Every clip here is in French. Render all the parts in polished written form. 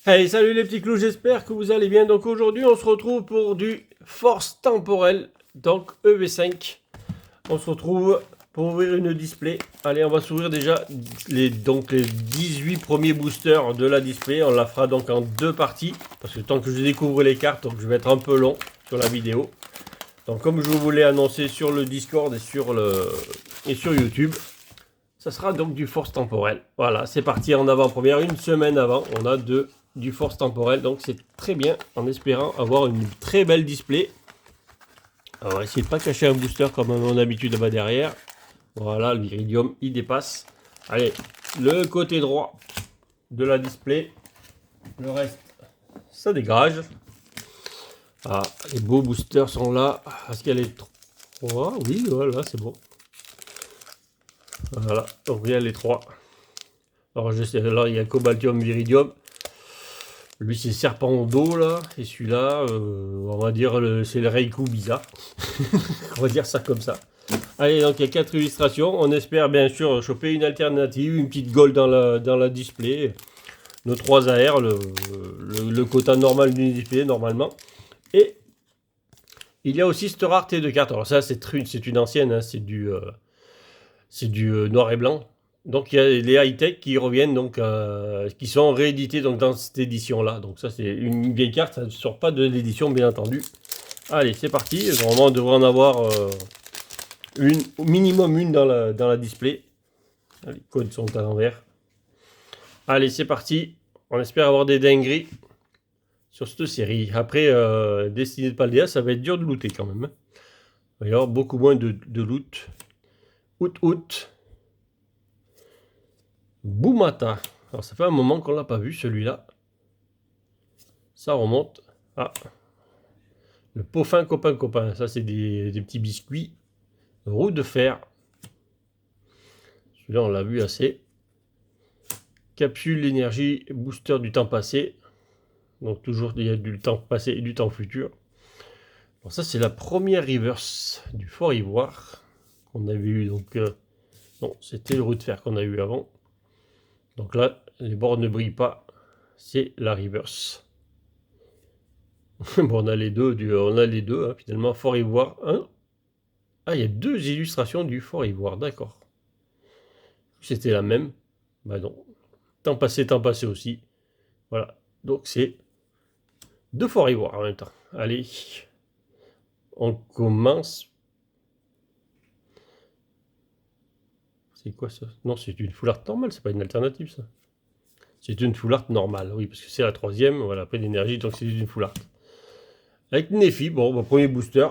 Hey, salut les petits clous, j'espère que vous allez bien. Donc aujourd'hui, on se retrouve pour du Force Temporel, donc EV5. On se retrouve pour ouvrir une display. Allez, on va s'ouvrir déjà les 18 premiers boosters de la display. On la fera donc en deux parties, parce que tant que je découvre les cartes, donc je vais être un peu long sur la vidéo. Donc comme je vous l'ai annoncé sur le Discord et sur YouTube, ça sera donc du Force Temporel. Voilà, c'est parti en avant-première. Une semaine avant, on a du Force Temporel. Donc c'est très bien, en espérant avoir une très belle display. Alors, on va essayer de ne pas cacher un booster comme à mon habitude là-bas derrière. Voilà, le Viridium, il dépasse. Allez, le côté droit de la display. Le reste, ça dégage. Ah, les beaux boosters sont là. Est-ce qu'il y a les 3? Oui, voilà, c'est bon. Voilà, donc il y a les 3. Alors je sais, là il y a Cobaltium, Viridium. Lui c'est Serpent d'eau là. Et celui-là, on va dire c'est le Reiku bizarre. On va dire ça comme ça. Allez, donc il y a 4 illustrations. On espère bien sûr choper une alternative, une petite gold dans la display. Nos 3 AR, le quota normal d'une display normalement. Et il y a aussi cette rareté de cartes. Alors ça c'est une ancienne, hein, c'est du noir et blanc. Donc il y a les high-tech qui reviennent, donc qui sont réédités donc, dans cette édition-là. Donc ça c'est une vieille carte, ça ne sort pas de l'édition bien entendu. Allez, c'est parti. Normalement on devrait en avoir au minimum une dans la display. Les codes sont à l'envers. Allez, c'est parti. On espère avoir des dingueries sur cette série. Après, Destiny de Paldea, ça va être dur de looter quand même. Il va y avoir beaucoup moins de loot. Août. Boumata. Alors ça fait un moment qu'on l'a pas vu celui-là. Ça remonte. Ah. Le Peaufin copain. Ça c'est des petits biscuits. Roue de fer. Celui-là on l'a vu assez. Capsule d'énergie, booster du temps passé. Donc toujours il y a du temps passé et du temps futur. Bon, ça c'est la première reverse du Fort Ivoire. Qu'on avait eu donc. Non, c'était le roue de fer qu'on a eu avant. Donc là, les bords ne brillent pas. C'est la reverse. Bon, on a les deux, hein, finalement. Fort Ivoire 1. Ah, il y a 2 illustrations du Fort Ivoire, d'accord. C'était la même. Bah non. Temps passé aussi. Voilà. Donc c'est 2 Fort Ivoire en même temps. Allez. On commence. C'est quoi ça? Non, c'est une full art normale, c'est pas une alternative ça. C'est une full art normale, oui, parce que c'est la 3e. Voilà, après l'énergie, donc c'est une full art. Avec Nefi, bon, premier booster.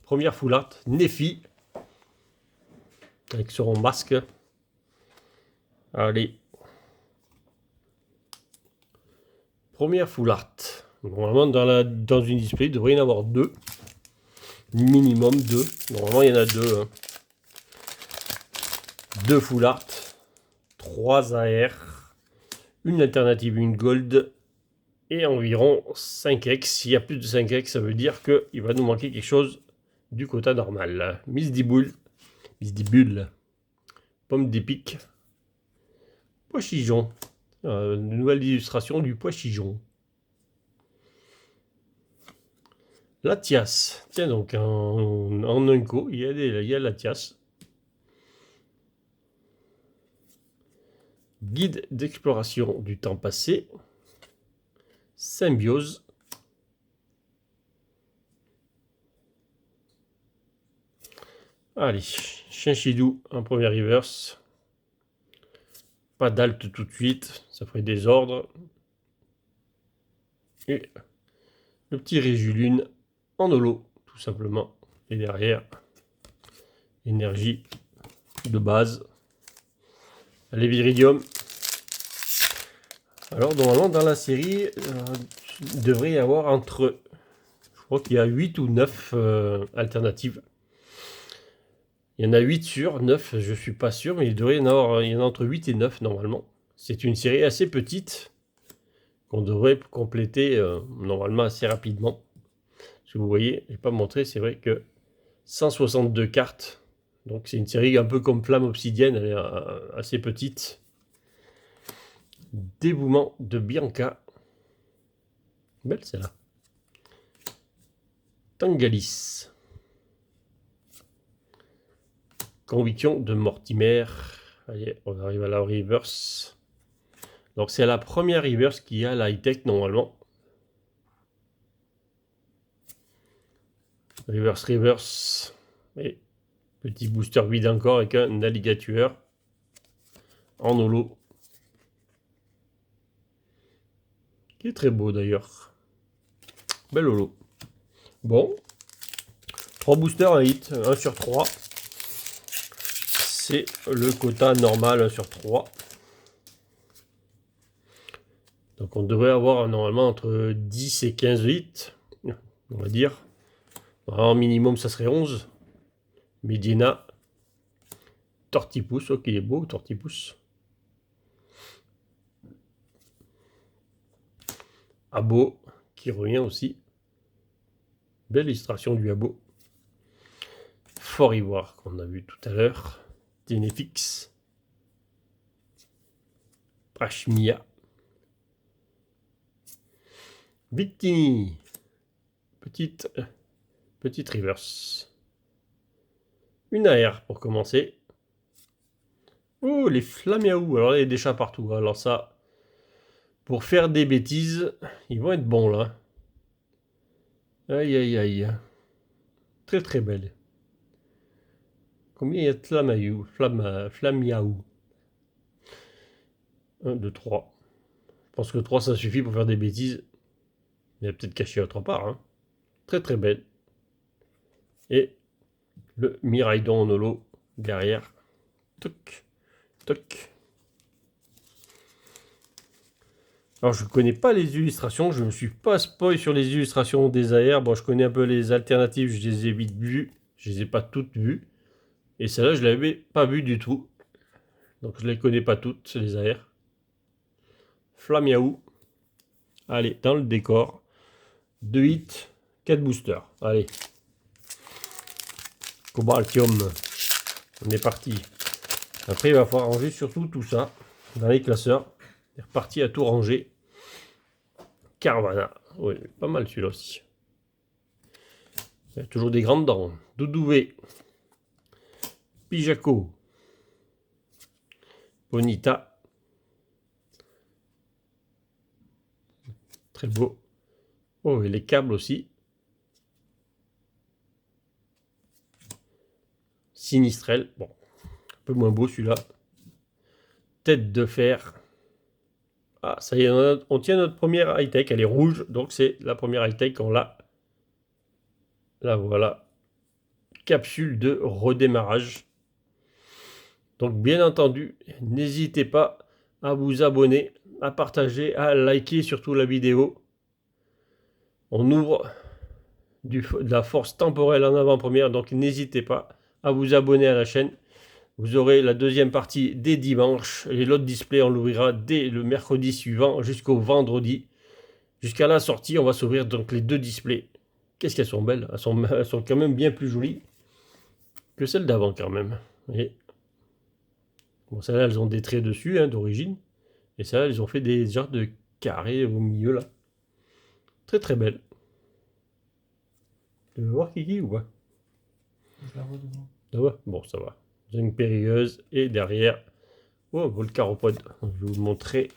Première full art, Nefi. Avec son masque. Allez. Première full art. Normalement, dans une display, il devrait y en avoir 2. Minimum 2. Normalement, il y en a 2. Hein. 2 full art. 3 AR. Une alternative, une gold. Et environ 5x. S'il y a plus de 5x, ça veut dire qu'il va nous manquer quelque chose du quota normal. Miss Diboule. Pomme d'épic. Pois chichon. Une nouvelle illustration du pois chichon. Latias. Tiens donc, en Unco, il y a Latias. Guide d'exploration du temps passé. Symbiose. Allez, Chinchidou en première reverse. Pas d'alt tout de suite, ça ferait désordre. Et le petit Régulune en holo, tout simplement. Et derrière, énergie de base. Les Viridium. Alors, normalement, dans la série, il devrait y avoir entre. Je crois qu'il y a 8 ou 9 alternatives. Il y en a 8 sur 9, je ne suis pas sûr, mais il devrait y en avoir il y en a entre 8 et 9 normalement. C'est une série assez petite qu'on devrait compléter normalement assez rapidement. Si vous voyez, je n'ai pas montré, c'est vrai que 162 cartes. Donc c'est une série un peu comme Flamme Obsidienne, elle est assez petite. Dévouement de Bianca. Belle celle-là. Tangalis. Conviction de Mortimer. Allez, on arrive à la reverse. Donc c'est la première reverse qui a la high-tech normalement. Reverse. Et petit booster vide encore avec un alligator en holo. Qui est très beau d'ailleurs. Belle holo. Bon. 3 boosters, un hit, 1 sur 3. C'est le quota normal, 1 sur 3. Donc on devrait avoir normalement entre 10 et 15 hits, on va dire. En minimum, ça serait 11. Medina. Tortipousse, ok, il est beau, Tortipousse. Abo, qui revient aussi. Belle illustration du Abo. Fort Ivoire, qu'on a vu tout à l'heure. Ténéfix. Prachmia. Victini. Petite reverse. Une AR pour commencer. Oh, les Flamiaou. Alors là, il y a des chats partout. Alors ça, pour faire des bêtises, ils vont être bons là. Aïe, aïe, aïe. Très, très belle. Combien il y a de Flamiaou? 1, 2, 3. Je pense que 3, ça suffit pour faire des bêtises. Il y a peut-être caché autre part. Hein. Très, très belle. Et le Miraidon en holo derrière. Toc, toc. Alors je ne connais pas les illustrations, je ne me suis pas spoil sur les illustrations des AR. Bon, je connais un peu les alternatives, je les ai vite vues. Je les ai pas toutes vues. Et celle-là, je l'avais pas vue du tout. Donc je les connais pas toutes, les AR. Flamiaou. Allez, dans le décor. 2 hits, 4 boosters. Allez. Cobaltium. On est parti. Après, il va falloir ranger surtout tout ça dans les classeurs. C'est reparti à tout ranger. Carvana. Oui, pas mal celui-là aussi. Il y a toujours des grandes dents. Doudouvé. Pijaco. Bonita. Très beau. Oh, et les câbles aussi. Sinistrel. Bon, un peu moins beau celui-là. Tête de fer. Ah, ça y est, on tient notre première high-tech. Elle est rouge, donc c'est la première high-tech qu'on l'a. Là, voilà. Capsule de redémarrage. Donc, bien entendu, n'hésitez pas à vous abonner, à partager, à liker surtout la vidéo. On ouvre de la force temporelle en avant-première, donc n'hésitez pas à vous abonner à la chaîne. Vous aurez la deuxième partie dès dimanche. Et l'autre display, on l'ouvrira dès le mercredi suivant jusqu'au vendredi. Jusqu'à la sortie, on va s'ouvrir donc les 2 displays. Qu'est-ce qu'elles sont belles. Elles sont quand même bien plus jolies que celles d'avant quand même. Et bon, celles-là, elles ont des traits dessus hein, d'origine. Et celles-là, elles ont fait des genres de carrés au milieu là. Très très belle. Tu veux voir Kiki ou pas? Je la vois devant. Ah ouais, bon, ça va. J'ai une périlleuse et derrière, oh, Volcaropode. Je vais vous le montrer.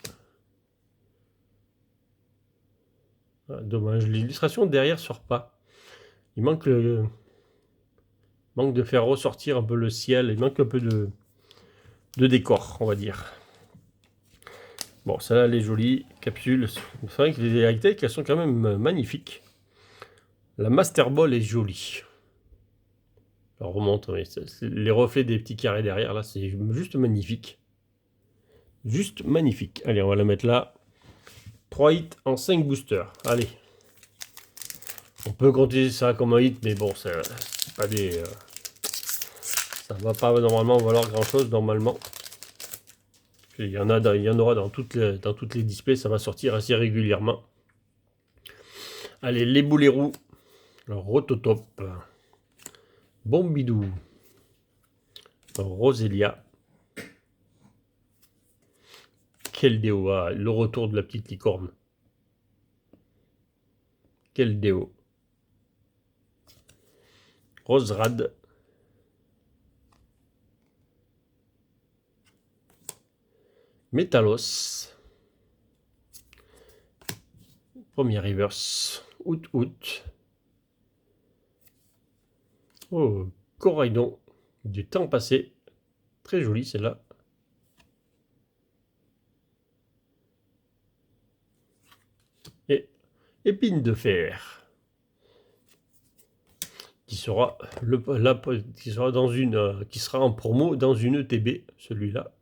Ah, dommage, l'illustration derrière sort pas. Il manque manque de faire ressortir un peu le ciel. Il manque un peu de décor, on va dire. Bon, celle-là, elle est jolie. Capsule. C'est vrai que les high-tech, elles sont quand même magnifiques. La Master Ball est jolie. Alors, remonte, oui, les reflets des petits carrés derrière, là, c'est juste magnifique. Juste magnifique. Allez, on va la mettre là. 3 hits en 5 boosters. Allez. On peut compter ça comme un hit, mais bon, c'est pas des... ça va pas normalement valoir grand-chose, normalement. Il y en aura dans toutes les displays, ça va sortir assez régulièrement. Allez, les boulets roux. Rototop. Bombidou. Roselia. Keldeo, le retour de la petite licorne. Keldeo. Roserad. Metalos. Premier reverse. Out. Oh, Coraidon. Du temps passé. Très joli celle-là. Et épine de fer. Qui sera qui sera dans une qui sera en promo dans une ETB, celui-là.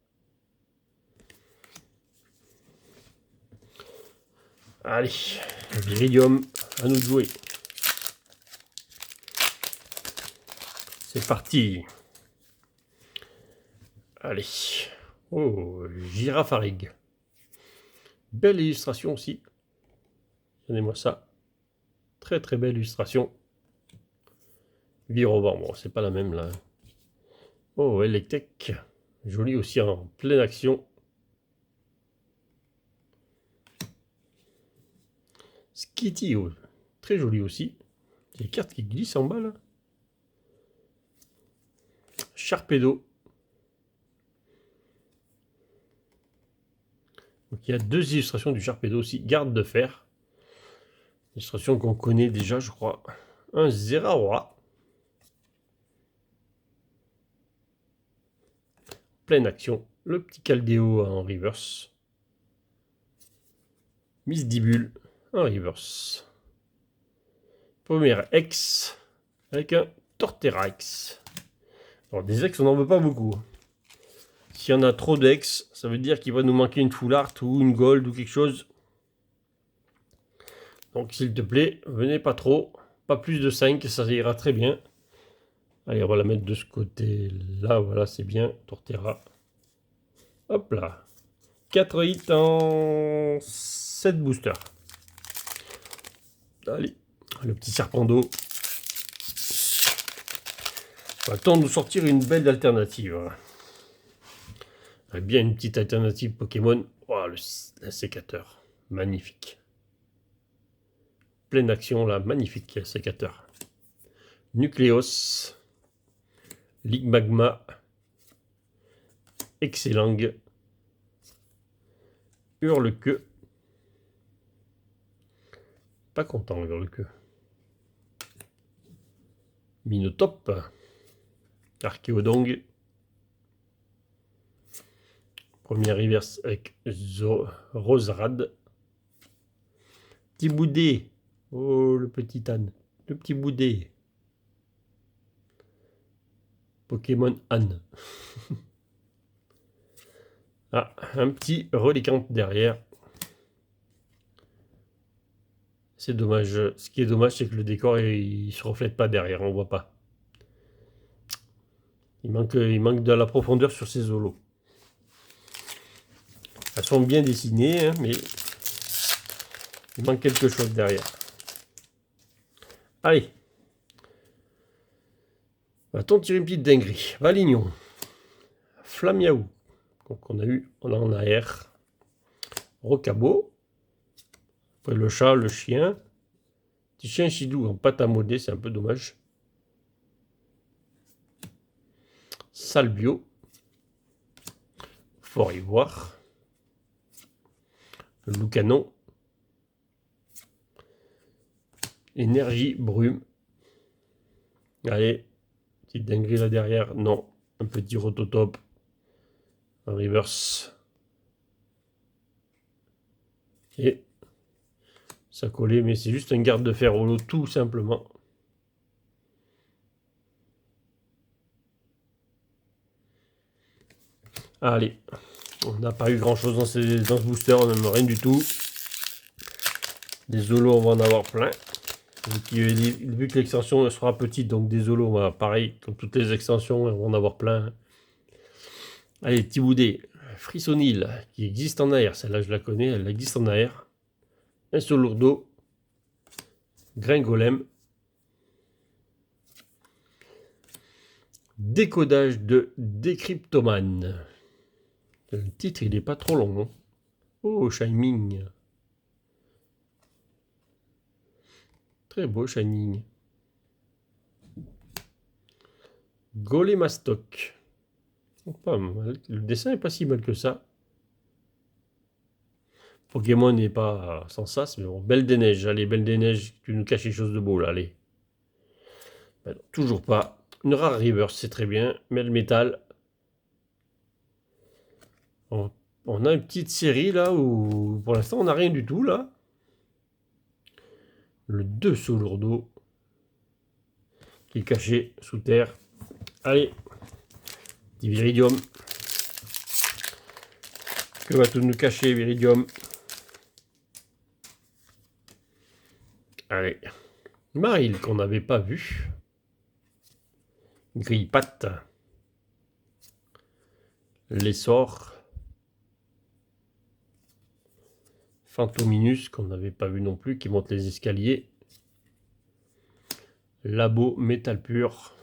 Allez, Viridium, à nous de jouer. C'est parti. Allez. Oh, Girafarig. Belle illustration aussi. Donnez-moi ça. Très très belle illustration. Viroban, bon, c'est pas la même là. Oh, Electek. Joli aussi en pleine action. Skitty, oh, très joli aussi. Il y a des cartes qui glissent en bas là. Sharpedo. Donc il y a deux illustrations du Sharpedo aussi. Garde de fer. Illustration qu'on connaît déjà, je crois. Un Zeraora. Pleine action. Le petit Caldeo en reverse. Misdibule en reverse. Première X avec un Torterix. Alors des X, on n'en veut pas beaucoup. S'il y en a trop d'X, ça veut dire qu'il va nous manquer une full art ou une gold ou quelque chose. Donc s'il te plaît, venez pas trop. Pas plus de 5, ça ira très bien. Allez, on va la mettre de ce côté-là. Voilà, c'est bien. Torterra. Hop là. 4 hits en 7 boosters. Allez, le petit serpent d'eau. On va le temps de nous sortir une belle alternative. Bien une petite alternative Pokémon. Oh, le sécateur. Magnifique. Pleine action là. Magnifique sécateur. Nucléos. Ligmagma. Excellent. Hurle-queue. Pas content, Hurle-queue. Minotop. Archéodong. Premier reverse avec Roserad. Petit boudet. Oh, le petit âne. Le petit boudet. Pokémon âne. Ah, un petit reliquant derrière. C'est dommage. Ce qui est dommage, c'est que le décor, il se reflète pas derrière. On voit pas. Il manque de la profondeur sur ces holos. Elles sont bien dessinées, hein, mais il manque quelque chose derrière. Allez. Va-t-on tirer une petite dinguerie? Valignon. Flamiaou. Donc on en a R. Rocabo. Après le chat, le chien. Petit chien chidou en pâte à modeler, c'est un peu dommage. Salbio. Fort Ivoire. Le Loucanon. Énergie brume. Allez, petite dinguerie là derrière. Non, un petit rototope. En reverse. Et ça collait, mais c'est juste un garde de fer holo tout simplement. Allez, on n'a pas eu grand chose dans ce booster, on n'en a rien du tout. Des holos, on va en avoir plein. Donc, vu que l'extension sera petite, donc des holos, on va, pareil, comme toutes les extensions, on va en avoir plein. Allez, petit boudet. Frissonil, qui existe en air. Celle-là, je la connais, elle existe en air. Un Solourdo. Gringolem. Décodage de Décryptoman. Le titre, il n'est pas trop long. Hein. Oh, Shining. Très beau Shining. Golémastoc. Pas mal. Le dessin est pas si mal que ça. Pokémon n'est pas sans sas, mais bon. Belle des Neiges. Allez, Belle des Neiges, tu nous caches quelque chose de beau là, allez. Ben non, toujours pas. Une rare reverse, c'est très bien. Mais le métal. On a une petite série là où pour l'instant on n'a rien du tout là. Le 2 sous lourdeau qui est caché sous terre. Allez, petit Viridium. Que va-t-on nous cacher, Viridium? Allez, Maril qu'on n'avait pas vu. Grille-patte. L'essor. Fantominus qu'on n'avait pas vu non plus, qui monte les escaliers. Labo métal pur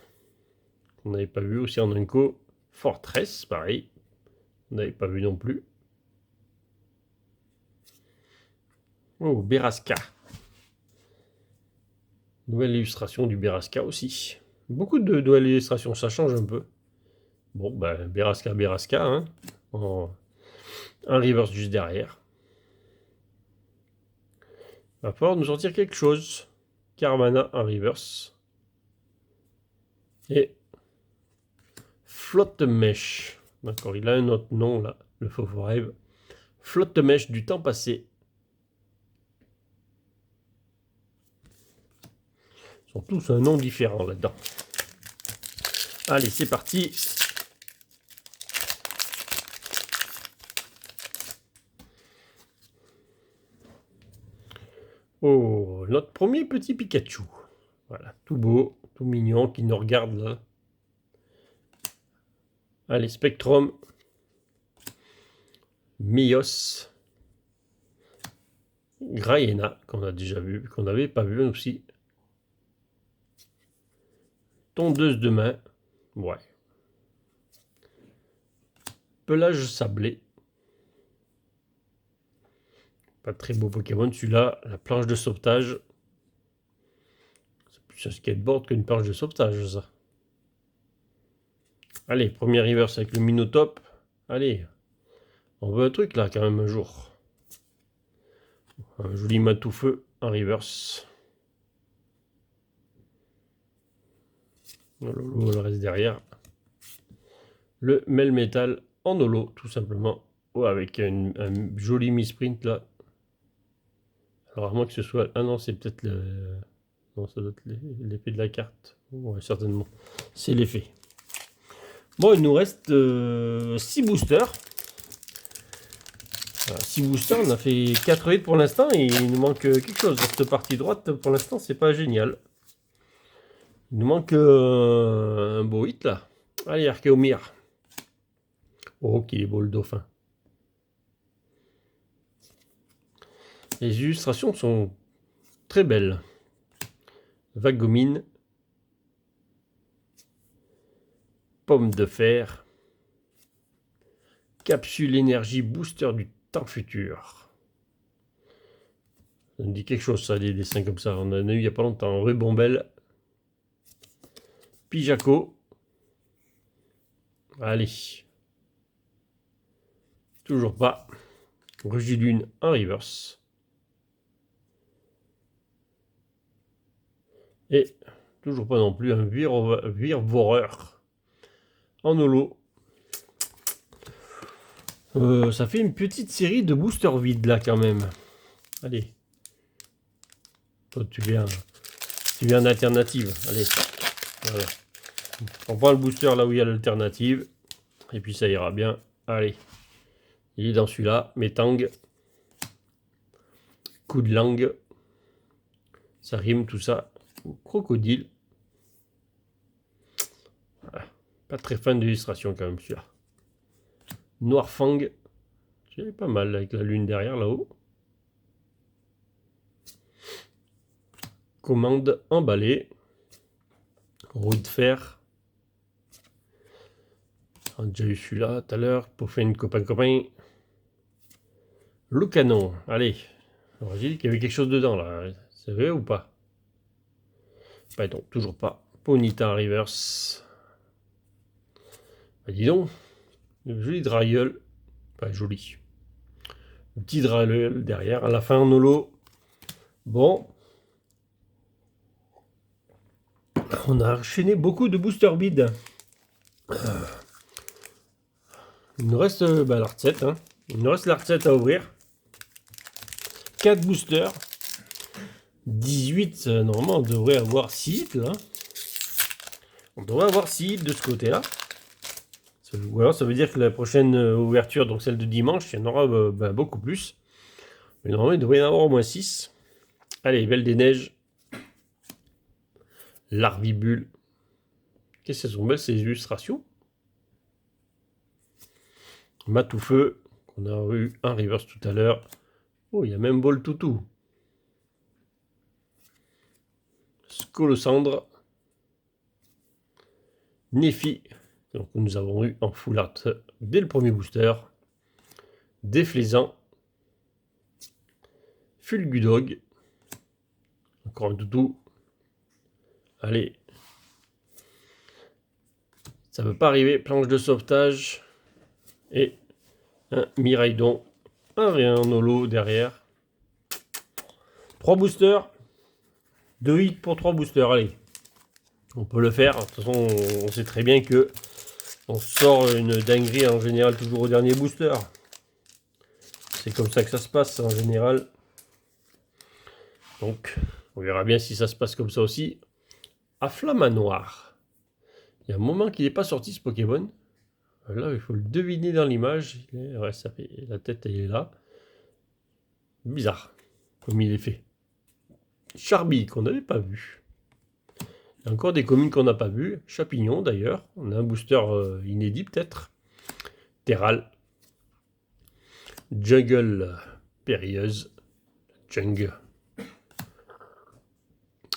qu'on n'avait pas vu aussi en Unco. Fortress, pareil, on n'avait pas vu non plus. Oh, Beraska. Nouvelle illustration du Beraska aussi. Beaucoup de nouvelles illustrations, ça change un peu. Bon, ben, Beraska, hein. Un reverse juste derrière. Va falloir nous sortir quelque chose. Carmana en reverse. Et Flotte Mèche. D'accord, il a un autre nom là, le faux rêve. Flotte Mèche du temps passé. Ils sont tous un nom différent là-dedans. Allez, c'est parti. Oh, notre premier petit Pikachu. Voilà, tout beau, tout mignon, qui nous regarde là. Allez, Spectrum. Mios. Graena, qu'on a déjà vu, qu'on n'avait pas vu aussi. Tondeuse de main. Ouais. Pelage sablé. Pas très beau Pokémon celui-là. La planche de sauvetage. C'est plus un skateboard qu'une planche de sauvetage, ça. Allez, premier reverse avec le Minotop. Allez, on veut un truc là quand même un jour. Un joli Matoufeu en reverse. Le reste derrière. Le Melmetal en holo, tout simplement. Ouais, avec un joli misprint là. Alors à moins que ce soit... Ah non, c'est peut-être le... Non, ça doit être l'effet de la carte. Ouais, certainement. C'est l'effet. Bon, il nous reste 6 boosters. 6 boosters, on a fait 4 hits pour l'instant et il nous manque quelque chose. Dans cette partie droite, pour l'instant, c'est pas génial. Il nous manque un beau hit là. Allez, Archéomir. Oh, qu'il est beau le dauphin. Les illustrations sont très belles. Vagomine. Pomme de fer. Capsule énergie booster du temps futur. Ça me dit quelque chose ça, des dessins comme ça. On en a eu il n'y a pas longtemps. Rubombelle. Pijaco. Allez. Toujours pas. Rugilune en reverse. Et toujours pas non plus un Virvoreur en holo. Ça fait une petite série de boosters vides là quand même. Allez. Toi tu viens en alternative. Allez. Voilà. On prend le booster là où il y a l'alternative. Et puis ça ira bien. Allez. Il est dans celui-là. Métang. Coup de langue. Ça rime tout ça. Crocodile. Voilà. Pas très fan d'illustration quand même celui-là. Noirfang. C'est pas mal avec la lune derrière là-haut. Commande emballée. Roue de fer. On a déjà eu celui-là tout à l'heure. Pour faire une copain. Le canon. Allez. Alors j'ai dit qu'il y avait quelque chose dedans là. C'est vrai ou pas? Bah non, toujours pas. Ponyta reverse. Bah dis donc, le joli Dragueul. Pas joli. Le petit Dragueul derrière. À la fin en holo. Bon. On a enchaîné beaucoup de booster bid. Il nous reste la recette. Hein. Il nous reste la recette à ouvrir. 4 boosters. 18. Normalement, on devrait avoir 6 là. On devrait avoir 6 de ce côté-là. Ou alors ça veut dire que la prochaine ouverture, donc celle de dimanche, il y en aura beaucoup plus. Mais normalement, il devrait y en avoir au moins 6. Allez, Belle des Neiges. Larvibule. Qu'est-ce qu'elles sont belles ces illustrations. Matoufeu, qu'on a eu un reverse tout à l'heure. Oh, il y a même Bol Toutou. Scolosandre. Nefi. Donc nous avons eu en full art dès le premier booster. Déflaisant. Fulgudog. Encore un toutou. Allez. Ça ne veut pas arriver. Planche de sauvetage. Et un Miraidon. Un rien holo derrière. 3 boosters. 2 hits pour 3 boosters. Allez. On peut le faire. De toute façon, on sait très bien que on sort une dinguerie en général toujours au dernier booster. C'est comme ça que ça se passe en général. Donc, on verra bien si ça se passe comme ça aussi. À Flamanoir. Il y a un moment qu'il n'est pas sorti ce Pokémon. Là, il faut le deviner dans l'image. Ouais, ça fait la tête, elle est là. Bizarre, comme il est fait. Charby, qu'on n'avait pas vu. Il y a encore des communes qu'on n'a pas vues. Chapignon, d'ailleurs. On a un booster inédit, peut-être. Terral. Jungle. Périlleuse. Jungle.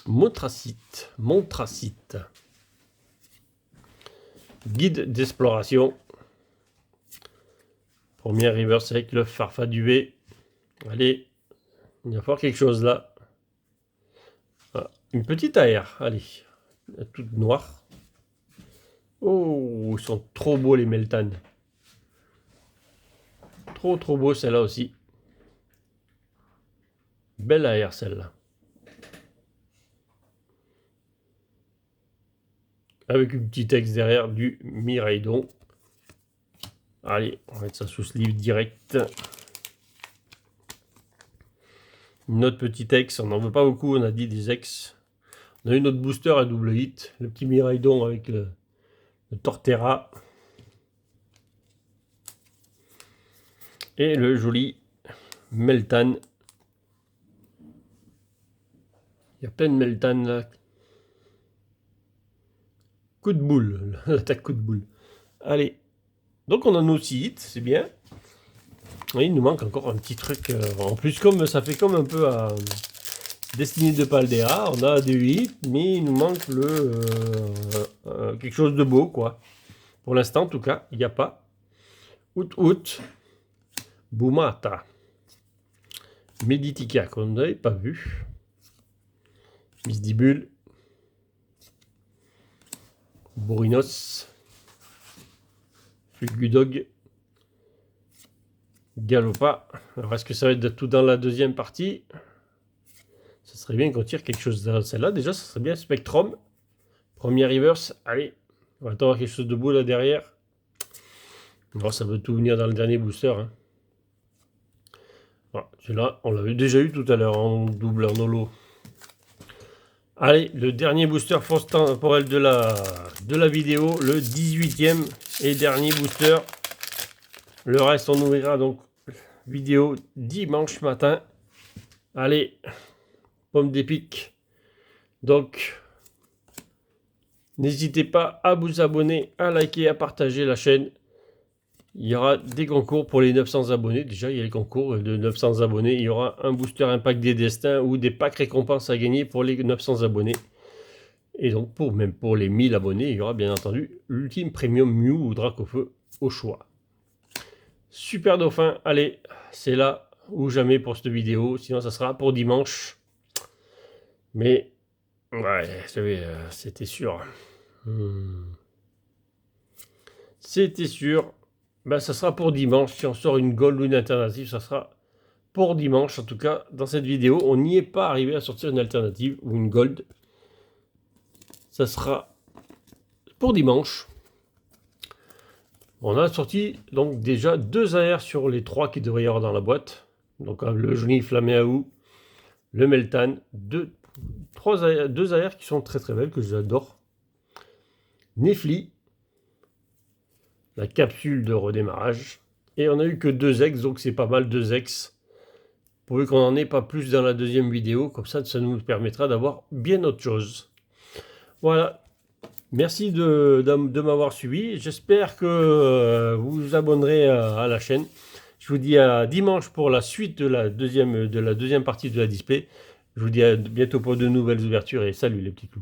Montracite. Montracite. Guide d'exploration. Premier reverse avec le Farfaduvé. Allez, il va falloir quelque chose là. Voilà. Une petite AR, allez. Toute noire. Oh, ils sont trop beaux les Meltan. Trop beau celle-là aussi. Belle AR celle-là. Avec une petite texte derrière du Miraidon. Allez, on va mettre ça sous sleeve direct. Une autre petite ex, on n'en veut pas beaucoup, on a dit des ex. On a une autre booster à double hit, le petit Miraidon avec le Torterra. Et le joli Meltan. Il y a plein de Meltan là. Coup de boule, l'attaque coup de boule. Allez, donc on a nos 6 hits, c'est bien. Et il nous manque encore un petit truc. En plus, comme ça fait comme un peu à Destinée de Paldea, on a des 8, mais il nous manque quelque chose de beau, quoi. Pour l'instant, en tout cas, il n'y a pas. Out. Bumata. Meditica, qu'on n'avait pas vu. Misdibule. Bourrinos. Fulgudog. Galopa. Alors, est-ce que ça va être tout dans la deuxième partie? Ça serait bien qu'on tire quelque chose dans celle-là. Déjà, ça serait bien Spectrum. Premier reverse. Allez. On va attendre quelque chose de beau là derrière. Bon, ça veut tout venir dans le dernier booster. Hein. Voilà, celui-là, on l'avait déjà eu tout à l'heure en double, en holo. Allez, le dernier booster force temporelle de la vidéo. Le 18e et dernier booster. Le reste, on ouvrira donc vidéo dimanche matin. Allez, pomme d'épique. Donc, n'hésitez pas à vous abonner, à liker, à partager la chaîne. Il y aura des concours pour les 900 abonnés. Déjà, il y a les concours de 900 abonnés. Il y aura un booster Impact des Destins ou des packs récompenses à gagner pour les 900 abonnés. Et donc, même pour les 1000 abonnés, il y aura bien entendu l'ultime premium Mew ou Dracofeu au choix. Super Dauphin, allez, c'est là ou jamais pour cette vidéo. Sinon, ça sera pour dimanche. Mais Ouais, c'était sûr. C'était sûr. Ben, ça sera pour dimanche. Si on sort une gold ou une alternative, ça sera pour dimanche. En tout cas, dans cette vidéo, on n'y est pas arrivé à sortir une alternative ou une gold. Ça sera pour dimanche. On a sorti donc déjà 2 AR sur les 3 qui devraient y avoir dans la boîte. Donc le Johnny Flaméaou, le Meltan, 2 AR qui sont très très belles, que j'adore. Nefli, la capsule de redémarrage. Et on a eu que 2 ex, donc c'est pas mal 2 ex. Pourvu qu'on n'en ait pas plus dans la deuxième vidéo, comme ça nous permettra d'avoir bien autre chose. Voilà. Merci de m'avoir suivi. J'espère que vous vous abonnerez à la chaîne. Je vous dis à dimanche pour la suite de la deuxième partie de la display. Je vous dis à bientôt pour de nouvelles ouvertures et salut les petits clous.